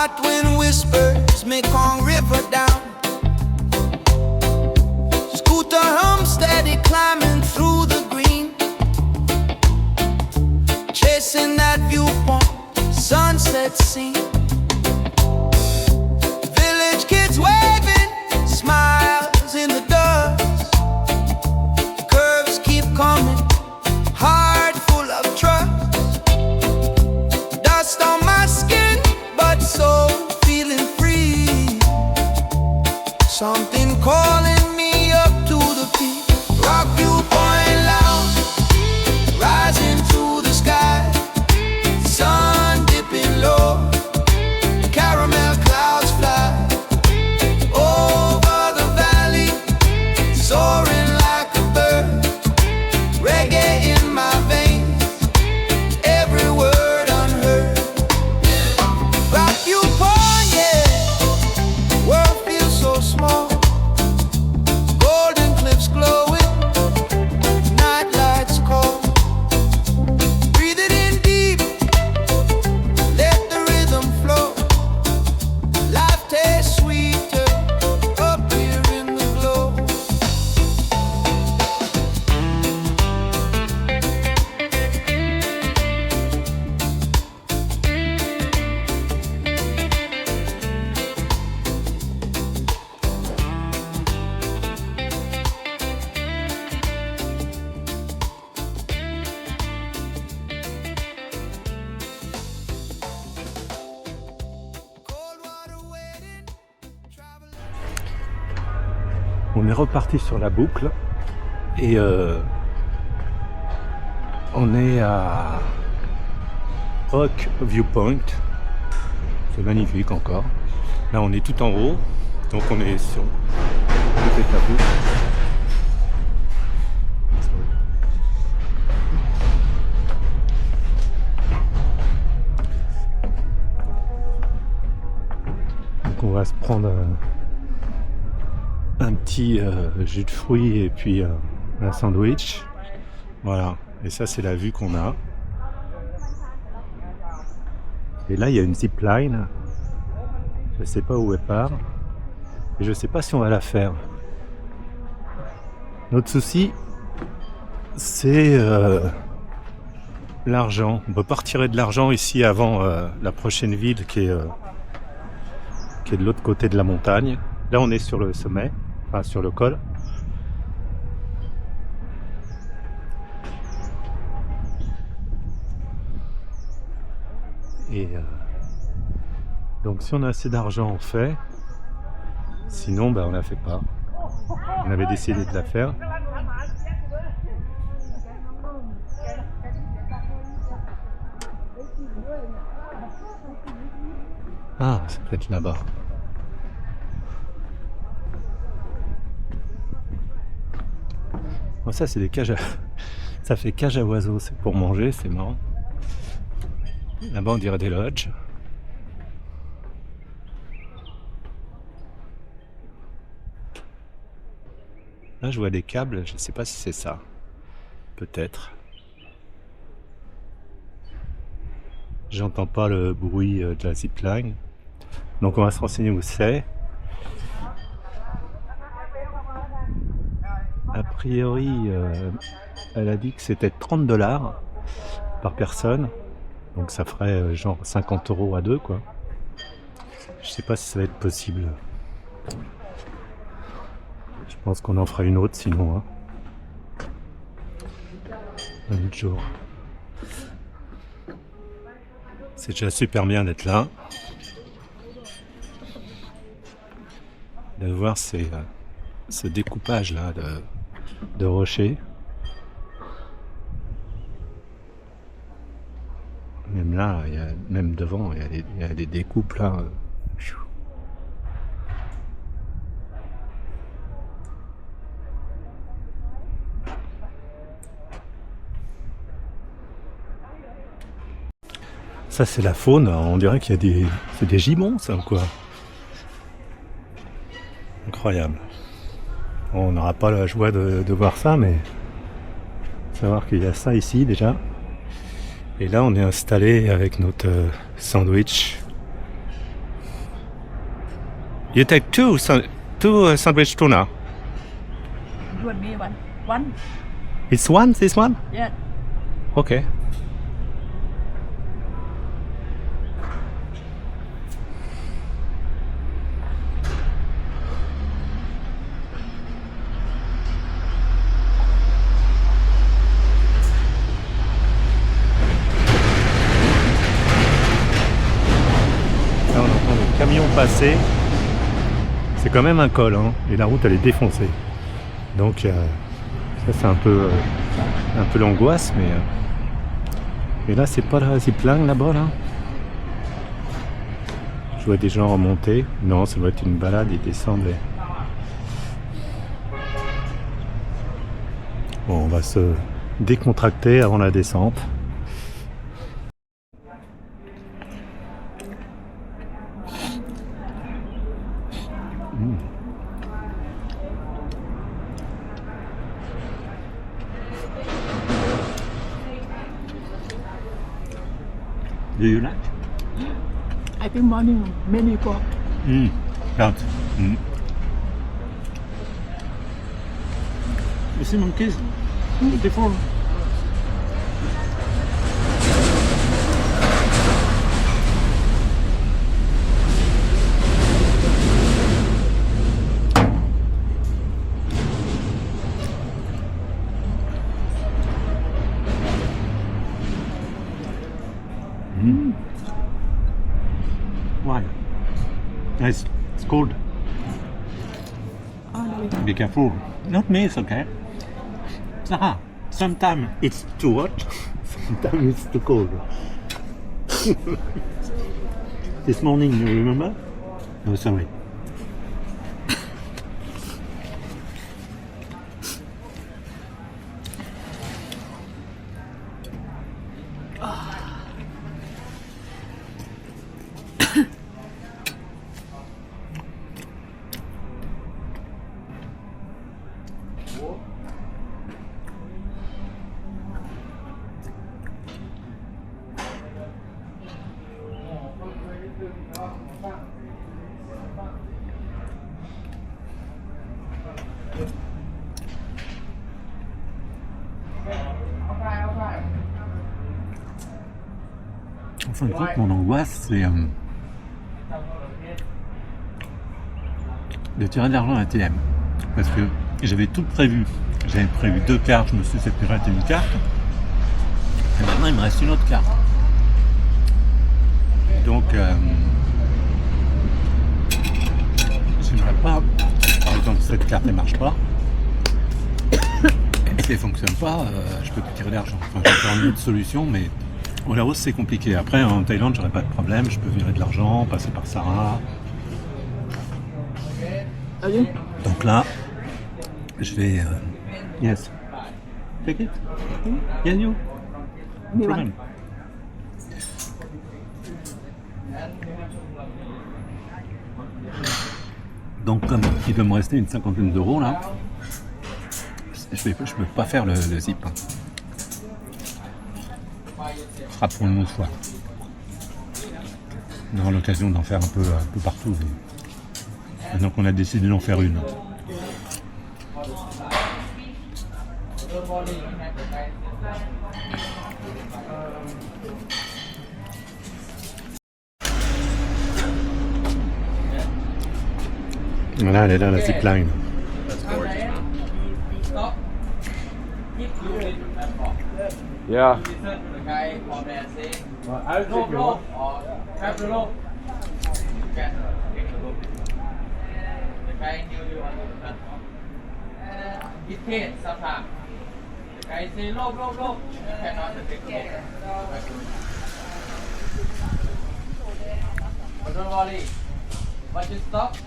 Hot wind whispers Mekong River down. Scooter hum steady climbing through the green, chasing that viewpoint sunset scene. Village kids waving, smiles in the dust. Curves keep coming, heart full of trust. Dust on my skin, but soul feeling free. Something calling me up to the peak. Rock Viewpoint Lounge, rising to the sky. Sun dipping low, caramel clouds fly over the valley, soaring like a bird. Reggae in my veins, every word unheard. Rock Viewpoint, yeah, world feels so small. Golden cliffs glowing, night lights call. Breathe it in deep, let the rhythm flow. Life tastes sweeter up here in the glow. Cold water waiting, travel. On est reparti sur la boucle et on est à Rock Viewpoint. C'est magnifique encore. Là on est tout en haut, donc on est sur côté de la boucle. Donc on va se prendre un petit jus de fruits et puis un sandwich. Voilà, et ça c'est la vue qu'on a. Et là il y a une zipline. Je sais pas où elle part. Et je sais pas si on va la faire. Notre souci, c'est l'argent. On peut pas retirer de l'argent ici avant la prochaine ville qui est de l'autre côté de la montagne. Là on est sur le sommet, enfin sur le col. Et donc si on a assez d'argent on fait, sinon on la fait pas. On avait décidé de la faire. Ah, c'est peut-être là-bas. Bon, ça c'est des cages à... Ça fait cage à oiseaux, c'est pour manger, c'est marrant. Là-bas on dirait des lodges. Là je vois des câbles, je ne sais pas si c'est ça. Peut-être. J'entends pas le bruit de la zipline. Donc on va se renseigner où c'est. A priori, elle a dit que c'était 30$ par personne. Donc ça ferait genre 50€ à deux, quoi. Je sais pas si ça va être possible. Je pense qu'on en fera une autre sinon. Hein. Un autre jour. C'est déjà super bien d'être là. De voir ce découpage là de rochers. Même là, même devant, il y a des découpes là. Ça c'est la faune, on dirait qu'il y a c'est des gibbons ça ou quoi. Incroyable. Bon, on n'aura pas la joie de voir ça, mais savoir qu'il y a ça ici déjà. Et là on est installé avec notre sandwich You take two sandwich tuna. You and me one. One? It's one, this one? Yeah. Okay. Là, on entend le camion passer. C'est quand même un col, hein, et la route elle est défoncée. Donc ça c'est un peu l'angoisse, mais et là c'est pas la zipline là-bas là. Je vois des gens remonter. Non, ça doit être une balade, ils descendent. Bon, on va se décontracter avant la descente. Do you like? I think morning many pork. Out. You see monkeys? Beautiful. Why? It's cold. Oh, no. Be careful. Not me, it's okay. Sometimes it's too hot, sometimes it's too cold. This morning, you remember? Oh, sorry. En fin de compte, mon angoisse, c'est de tirer de l'argent à l'ATM. Parce que j'avais tout prévu. J'avais prévu 2 cartes, je me suis fait pirater une carte. Et maintenant, il me reste une autre carte. Donc, j'aimerais pas, par exemple, cette carte ne marche pas. Et si elle ne fonctionne pas, je peux plus tirer d'argent. Enfin, je vais faire une autre solution, mais au Laos, c'est compliqué. Après, en Thaïlande, j'aurais pas de problème. Je peux virer de l'argent, passer par Sarah. Allez. Donc là, je vais... Yes. Take it. Yeah, you. Me Problem. one. Donc comme il doit me rester une 50aine d'euros là, je peux pas faire le zip. Ce sera pour une autre fois. On aura l'occasion d'en faire un peu partout. Maintenant qu'on a décidé d'en faire une. Voilà, elle est là, la zipline. Yeah. It pains sometimes. The guy say low, you cannot take the But don't worry. Once you stop, you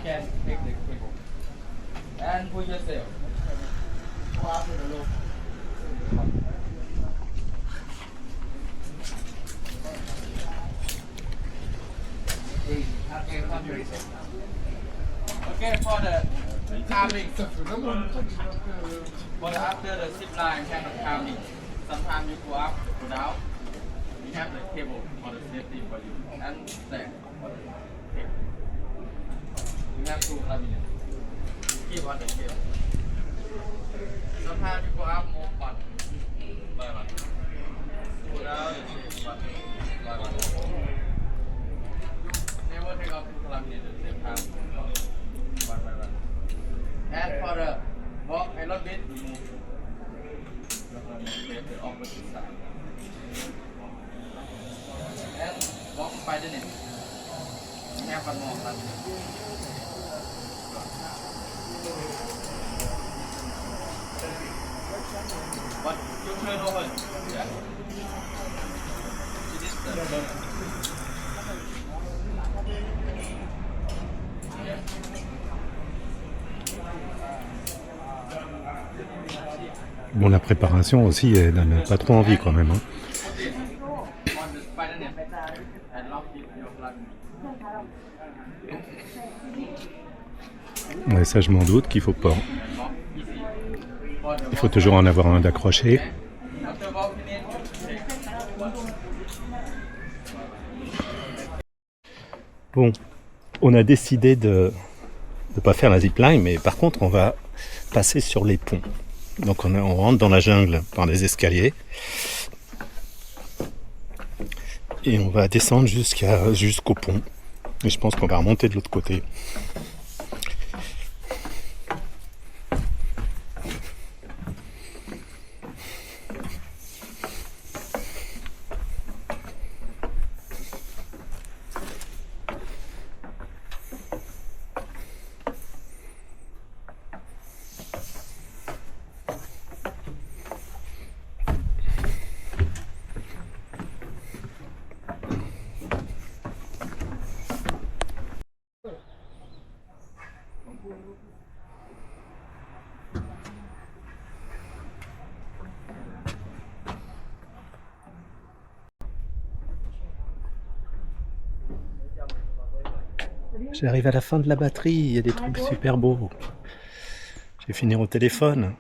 can take the cable. And push yourself. Go after the loop. Okay, for the calming. But after the zip line kind of calming, sometimes you go up, go down. You have the cable for the safety for you. And there. Okay. want to give. Sometimes people have more fun. Buy one. Without the same one. Buy one. Never take out two kilometers at the same time. One by one. And for the walk a little bit, remove the opposite side. And walk by the net. Have one more time. But you turn over. Yeah. It is the burner. Yeah. Bon, la préparation aussi, elle donne pas trop envie quand même. Hein. On the spider net and lock it your blood. Ouais, ça je m'en doute qu'il faut pas. Il faut toujours en avoir un d'accroché. Bon, on a décidé de ne pas faire la zipline, mais par contre on va passer sur les ponts. Donc on rentre dans la jungle par des escaliers. Et on va descendre jusqu'au pont. Et je pense qu'on va remonter de l'autre côté. J'arrive à la fin de la batterie, il y a des trucs super beaux. Je vais finir au téléphone.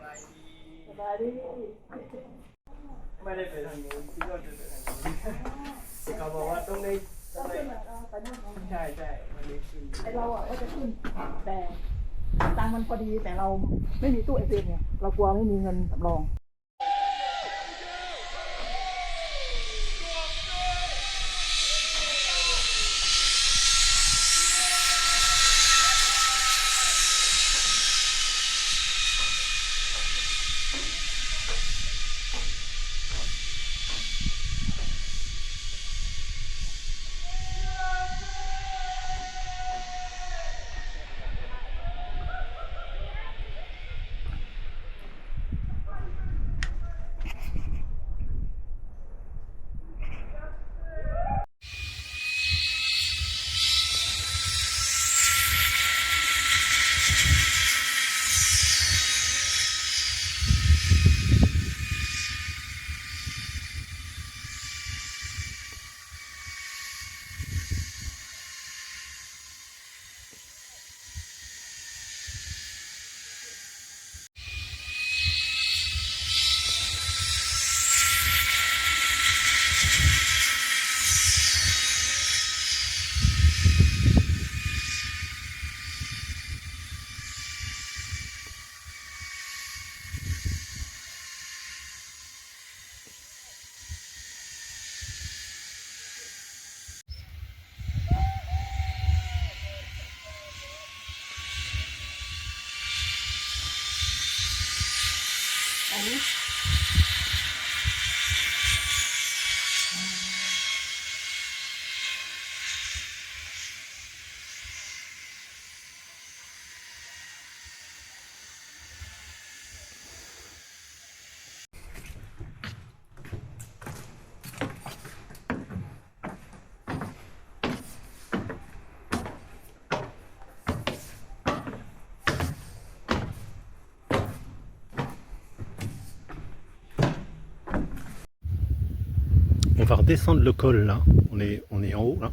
On va redescendre le col là, on est en haut là.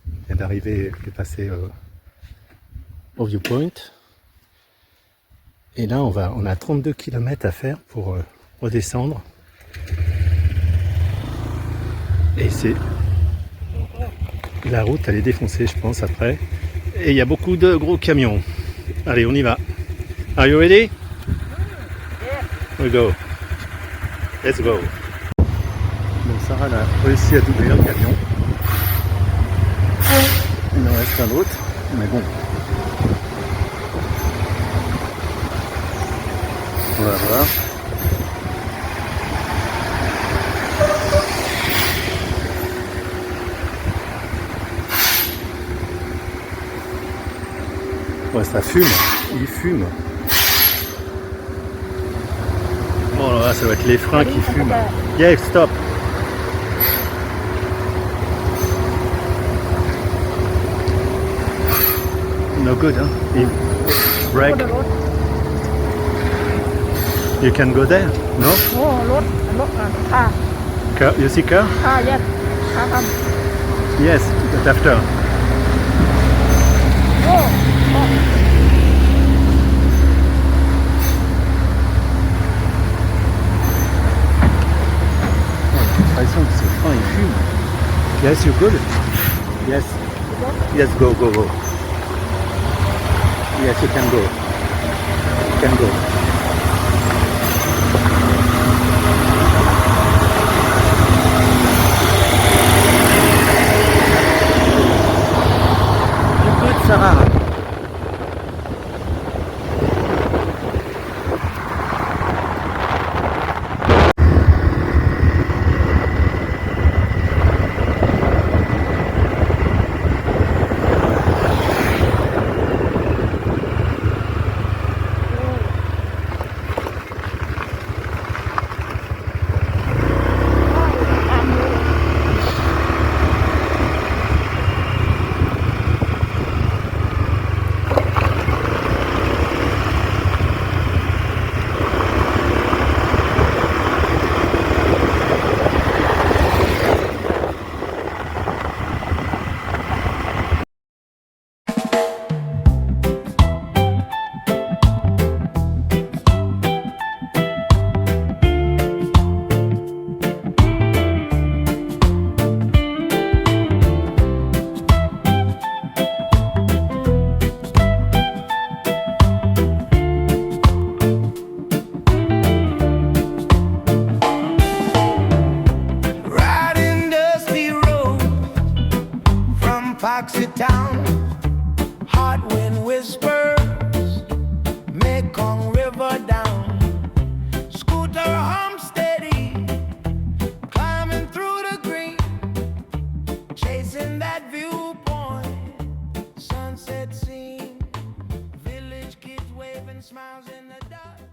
On vient d'arriver, de passer au viewpoint. Et là on a 32 km à faire pour redescendre. Et c'est la route, elle est défoncée je pense après. Et il y a beaucoup de gros camions. Allez, on y va. Are you ready? We go. Let's go. Bon, Sarah elle a réussi à doubler un camion. Il en reste un autre, mais bon. On va voir. Ouais, ça fume, il fume. Bon, là, ça va être les freins qui fument. Yeah, stop. No good, huh? You brake. You can go there, no? โอ้รถค่ะ Car, you see car? ค่ะ yes ค่ะท Yes, but after. ำโอ้โอ้ L'impression que ces freins ils fument. Yes, you good? Yes. Yes, go, go, go. Yes, you can go. You can go. You good, Sarah? Riding dusty road from Foxy Town. Hot wind whispers, Mekong River down. Scooter hum steady, climbing through the green, chasing that viewpoint, sunset scene. Village kids waving smiles in the dark.